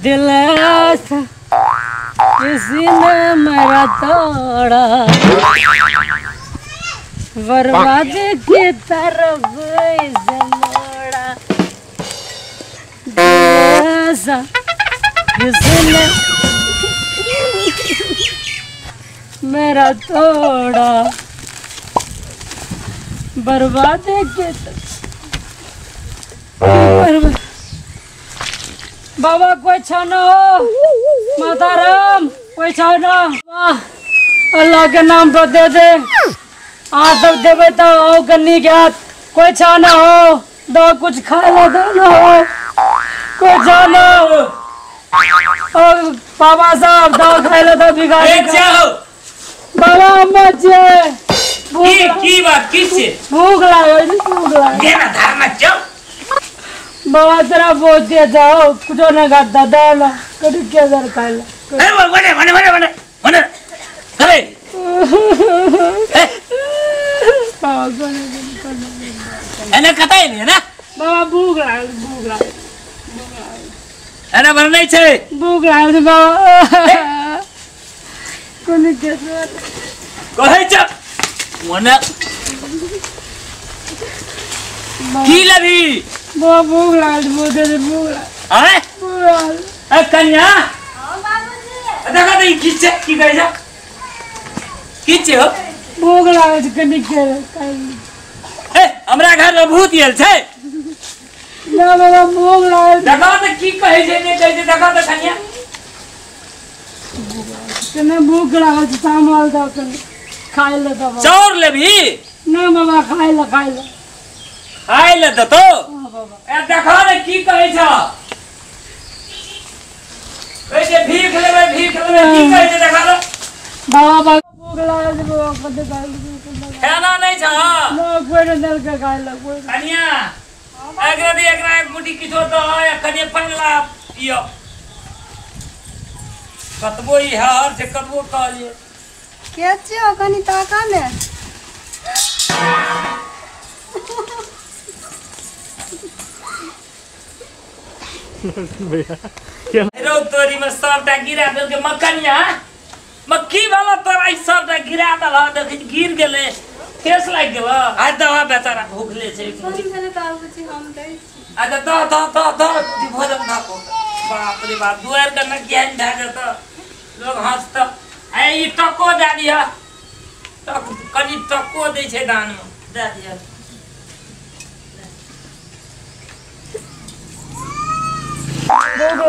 दिल किसी ने मेरा तोड़ा, बर्बाद की तरफ मोड़ा। किसी ने मेरा तोड़ा, बर्बाद की बाबा कोई छाना हो, माता राम कोई छाना। अल्लाह के नाम पर दे दे, आज तक देवे तो हो गन्नी के हाथ। कोई छाना हो दो, कुछ खा लो दो ना हो, कोई छाना हो। और बाबा साहब दो खा लो तो भिखारी बाबा बच्चे की बात किससे भूख लगा देना धर्म चल बाबा तेरा बहुत दिया जाओ कुछ ना खाता दाला कभी क्या कर खाला अरे बने अरे एने कताई नहीं ना बाबा भूख लगा एने बन नहीं छे भूख लगा बाबा कोनी कैसे कहे छ वना की लभी बाबा भूख लगा अरे कन्या हां बाबूजी देखा तो किचे की गई जा किचे हो भूख लगा कनी के ए हमरा घर में भूत आयल छै ना बाबा भूख लगा देखा तो की कहे छै ने कहे देखा तो कन्या कने भूख लगा सामान दो कने खाई ले बाबा चोर लेबी ना बाबा खाई ले दे तो ए देखा ने की कहे छ कैसे भीख लेबे की कहे छ देखा तो बाबा भूख लगा बाबा कदे खाई खाना नहीं छ ना कोई दल के खाई ले कोई कन्या एकरा एक मुट्ठी किछो तो कन्या पंगला पियो कतबो ई हर से कतबो कहलिए के छ कनी ताका ने भैया क्या रो तोरी में सबटा गिरा देल के मकनिया मक्खी वाला तोरा सबटा गिरा दला देख गिर गेले केस लाग गेल आ दवा बेचारा भूखले छै कोनी भेले बाबूजी हम दै छी आ द दी भोजन खाको बाप रे बाप दुआर के न ज्ञान भे जत लोग हंसत आ ई टको दे दिया टक कनी टको दै छै दान में दे दिया भूख लगा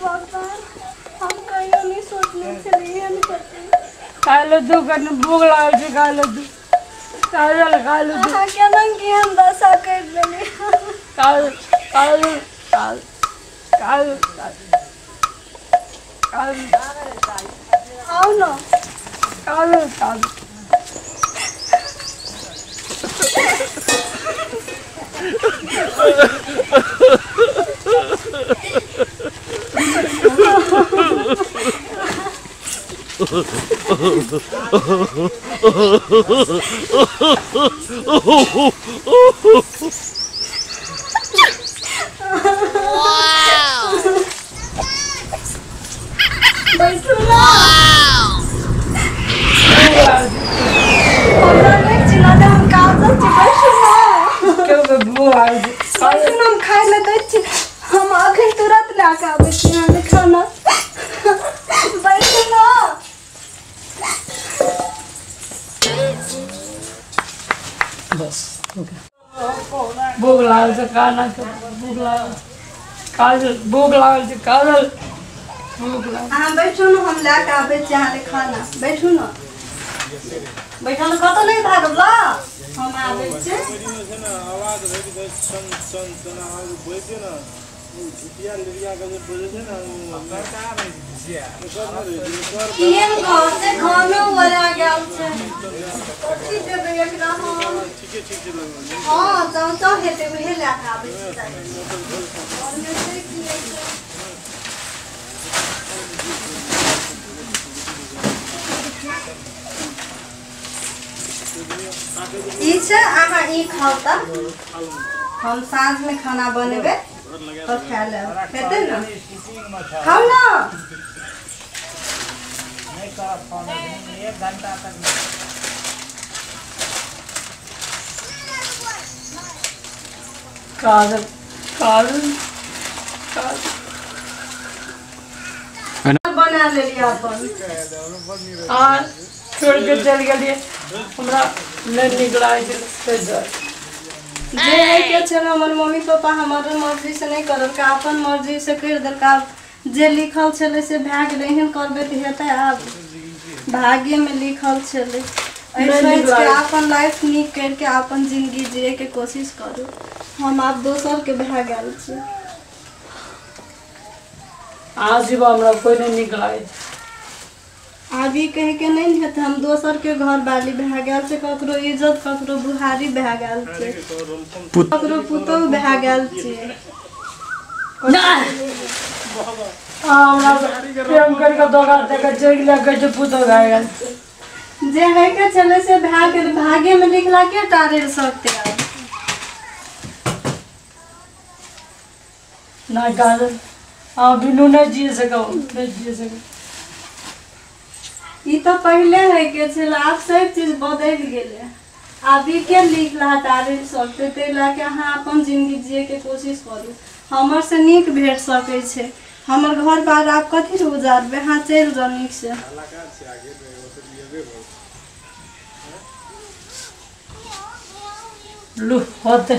भगवान हमर कारण से केन भे गेले खालो तू कने भूख लगा छै खालो तू खालो तू हां केना की हम दशा कर देली खालो आओ ना खालो हम अखन तुरंत लाके आबै छी हमें खाना बैठू ना बस भूख लागल छै खाना भूख लागल अहाँ बैठू ना हम लाके आबै छी अहाँ खाना बैठू ना बैठल कत नहीं भागला हम आबै छी आवाज सन सन सन आवाज बोल के ना भुतिया लिया के बोले थे ना सरकार केहन घर से खानो वरा गेल छै कथी देबै एकरा हम हाँ चाचा हेतै उहे लए कऽ आबै छी और में से की छै ई छै अहाँ ई खाउ त हम साँझ में खाना बनेबै और खा लेब हेतै ना खाउ ना नहीं कर फोन 1 घंटा तक काजल काजल बना लेलिए अपन हाँ छोड़ के चल गए हमरा नहीं निकला है जे है के छै हमर मम्मी पापा हमर मर्जी से नहीं करल का अपन मर्जी से कर देल का जे लिखल छले से भए गेलै एहन करबै त हेतै आब भाग्य में लिखल छले ऐसे के अपन लाइफ नीक करके अपन जिंदगी जिए के कोशिश करू हम आप दोसर के भए गेल छी आज सिवा हमरा कोई नहीं निकला है आबी कह के नहीं हेतै हम दोसर के घर वाली भए गेल छै ककरो इज्जत ककरो बुहारी भए गेल छै ककरो पुतौह भए गेल छै हमरा प्रेम करके दोगा देके चल गया कहै पुतो भए गेल जे है के छले से भए गेल भाग्य में लिखला के टारे सकते आब ना काजल बिनु नहीं जी सको नहीं जी सको ई तो पहले है के छले आब सब चीज बदल गेले अभी के लिखला टारे सकते ते लाके अहाँ अपन जिंदगी जिए के कोशिश करू हमर से नीक भेट सकै छै हमर घर बार आप कथी से उजारबे हाँ चल जाओ नीक से लू होते